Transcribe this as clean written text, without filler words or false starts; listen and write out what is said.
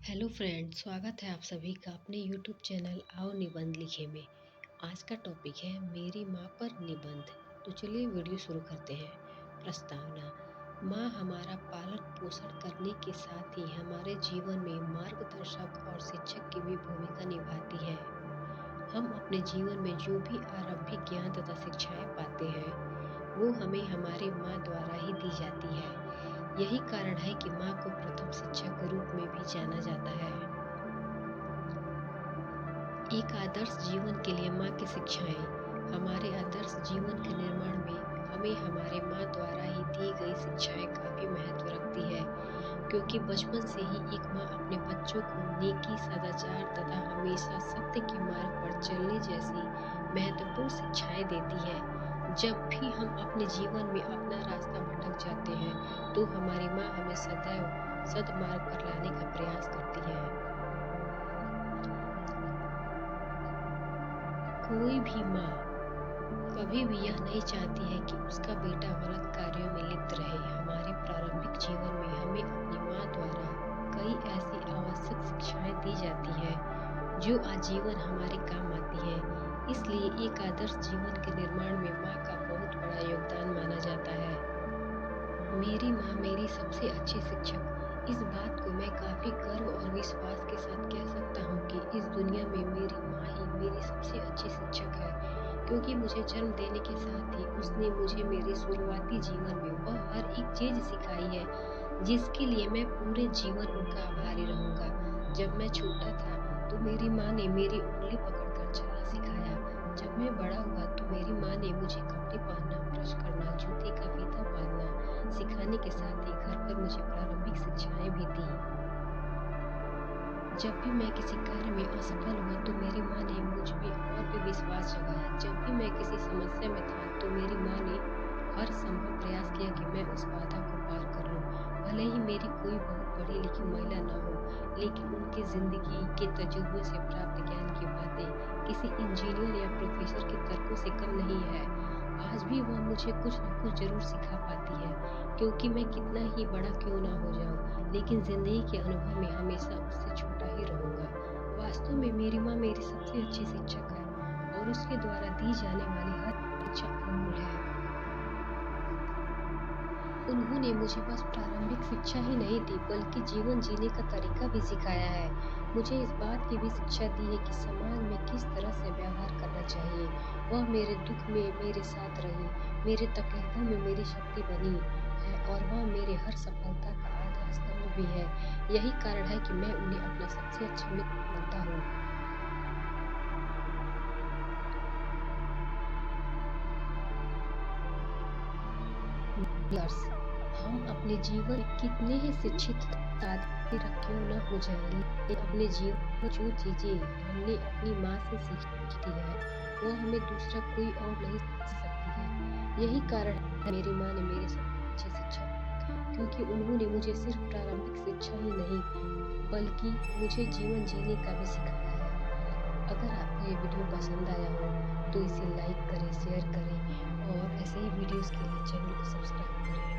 Hello friend, स्वागत है आप सभी का अपने यूट्यूब चैनल आओ निबंध लिखे में। आज का टॉपिक है मेरी माँ पर निबंध। तो चलिए वीडियो शुरू करते हैं। प्रस्तावना। माँ हमारा पालन पोषण करने के साथ ही हमारे जीवन में मार्गदर्शक और शिक्षक की भी भूमिका निभाती है। हम अपने जीवन में जो भी आरंभिक ज्ञान तथा शिक्षाएं पाते हैं वो हमें हमारी माँ द्वारा ही दी जाती है। यही कारण है कि माँ को प्रथम शिक्षक के रूप में भी जाना जाता है। एक आदर्श जीवन के लिए माँ की शिक्षाएं हमारे आदर्श जीवन के निर्माण में हमें हमारे माँ द्वारा ही दी गई शिक्षाएं काफी महत्व रखती है, क्योंकि बचपन से ही एक माँ अपने बच्चों को नेकी, सदाचार तथा हमेशा सत्य के मार्ग पर चलने जैसी महत्वपूर्ण शिक्षाएं देती है। जब भी हम अपने जीवन में अपना रास्ता भटक जाते हैं तो हमारी माँ हमें सदैव सद्मार्ग पर लाने का प्रयास करती है। कोई भी माँ कभी भी यह नहीं चाहती है कि उसका बेटा गलत कार्यों में लिप्त रहे। हमारे प्रारंभिक जीवन में हमें अपनी माँ द्वारा कई ऐसी आवश्यक शिक्षाएं दी जाती है जो आजीवन हमारे काम आती है। इसलिए एक आदर्श जीवन के निर्माण में माँ का बहुत बड़ा योगदान माना जाता है। मेरी माँ मेरी सबसे अच्छी शिक्षक। इस बात को मैं काफी गर्व और विश्वास के साथ कह सकता हूँ कि इस दुनिया में मेरी माँ ही मेरी सबसे अच्छी शिक्षक है, क्योंकि मुझे जन्म देने के साथ ही उसने मुझे मेरे शुरुआती जीवन में वह हर एक चीज सिखाई है जिसके लिए मैं पूरे जीवन उनका आभारी रहूंगा। जब मैं छोटा था तो मेरी माँ ने मेरी उंगली पकड़कर चलना सिखाया। जब मैं बड़ा हुआ तो मेरी माँ ने मुझे कपड़े पहनना, ब्रश करना, जूते का फीता बांधना सिखाने के साथ ही घर पर मुझे प्रारंभिक शिक्षाएं भी दी। जब भी मैं किसी कार्य में असफल हुआ तो मेरी माँ ने मुझ में और भी विश्वास जगाया। जब भी मैं किसी समस्या में था तो मेरी माँ ने हर संभव प्रयास किया कि मैं उस बाधा को पार कर लूं। भले ही मेरी कोई बहुत पढ़ी लिखी महिला न हो, लेकिन उनकी जिंदगी के तजुर्बे से प्राप्त ज्ञान की बातें किसी इंजीनियर या प्रोफेसर के तर्कों से कम नहीं है। आज भी वह मुझे कुछ न कुछ जरूर सिखा पाती है, क्योंकि मैं कितना ही बड़ा क्यों ना हो जाऊं, लेकिन जिंदगी के अनुभव में हमेशा उससे छोटा ही रहूंगा। वास्तव में मेरी माँ मेरी सबसे अच्छी शिक्षक है और उसके द्वारा दी जाने वाली हर शिक्षा अनमोल है। उन्होंने मुझे बस प्रारंभिक शिक्षा ही नहीं दी, बल्कि जीवन जीने का तरीका भी सिखाया है। मुझे इस बात की भी शिक्षा दी है कि समाज में किस तरह से व्यवहार करना चाहिए। वह मेरे दुख में मेरे साथ रही, मेरे तकलीफों में मेरी शक्ति बनी है और वह मेरे हर सफलता का आधार स्तंभ भी है। यही कारण है कि मैं उन्हें अपना सबसे अच्छा मित्र मानता हूँ। यर्स, हम अपने जीवन में कितने ही शिक्षित साथी क्यों न हो जाए, लेकिन अपने जीवन में जो चीजें हमने अपनी माँ से सीखी है वो हमें दूसरा कोई और नहीं सिखा सकती है। यही कारण है मेरी माँ ने मेरी सबसे अच्छी शिक्षा, क्योंकि उन्होंने मुझे सिर्फ प्रारंभिक शिक्षा ही नहीं बल्कि मुझे जीवन जीने का भी सिखाया है। अगर आपको ये वीडियो पसंद आया हो तो इसे लाइक करें, शेयर करें और ऐसे ही वीडियोस के लिए चैनल को सब्सक्राइब करें।